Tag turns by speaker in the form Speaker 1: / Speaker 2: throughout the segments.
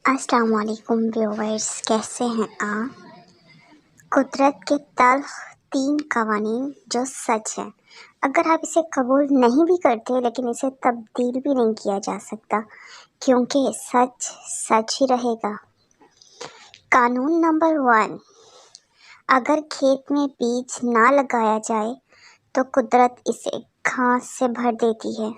Speaker 1: السلام علیکم ویورز، کیسے ہیں آپ؟ قدرت کے تلخ 3 قوانین جو سچ ہیں، اگر آپ اسے قبول نہیں بھی کرتے لیکن اسے تبدیل بھی نہیں کیا جا سکتا، کیونکہ سچ سچ ہی رہے گا۔ قانون نمبر 1، اگر کھیت میں بیج نہ لگایا جائے تو قدرت اسے گھاس سے بھر دیتی ہے۔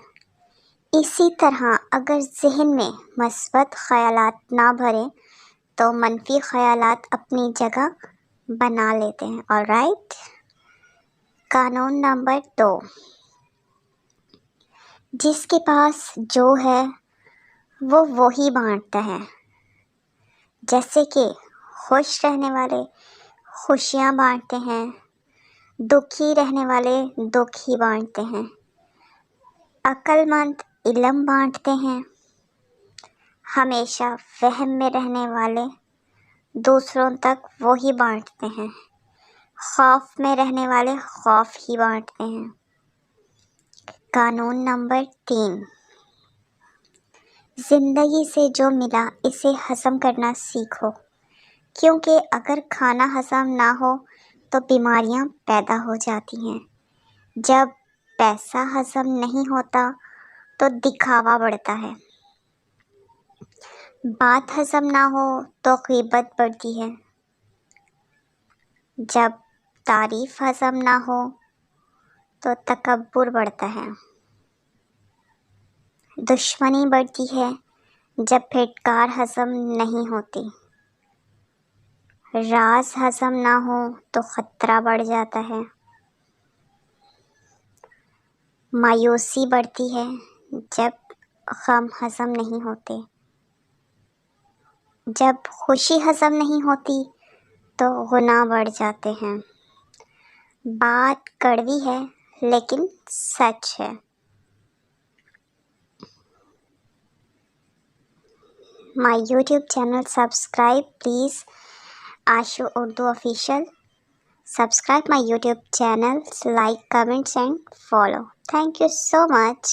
Speaker 1: اسی طرح اگر ذہن میں مثبت خیالات نہ بھریں تو منفی خیالات اپنی جگہ بنا لیتے ہیں۔ آلرائٹ۔ قانون نمبر 2، جس کے پاس جو ہے وہ وہی بانٹتا ہے۔ جیسے کہ خوش رہنے والے خوشیاں بانٹتے ہیں، دکھی رہنے والے دکھ ہی بانٹتے ہیں۔ عقل مند علم بانٹتے ہیں، ہمیشہ وہم میں رہنے والے دوسروں تک وہی بانٹتے ہیں، خوف میں رہنے والے خوف ہی بانٹتے ہیں۔ قانون نمبر 3، زندگی سے جو ملا اسے ہضم کرنا سیکھو، کیونکہ اگر کھانا ہضم نہ ہو تو بیماریاں پیدا ہو جاتی ہیں۔ جب پیسہ ہضم نہیں ہوتا تو دکھاوا بڑھتا ہے، بات ہضم نہ ہو تو غیبت بڑھتی ہے، جب تعریف ہضم نہ ہو تو تکبر بڑھتا ہے، دشمنی بڑھتی ہے جب پھٹکار ہضم نہیں ہوتی، راز ہضم نہ ہو تو خطرہ بڑھ جاتا ہے، مایوسی بڑھتی ہے جب غم ہضم نہیں ہوتے، جب خوشی ہضم نہیں ہوتی تو گناہ بڑھ جاتے ہیں۔ بات کڑوی ہے لیکن سچ ہے۔ مائی YouTube channel subscribe please, Ashu Urdu official. Subscribe my YouTube channel, like, comments and follow. Thank you so much.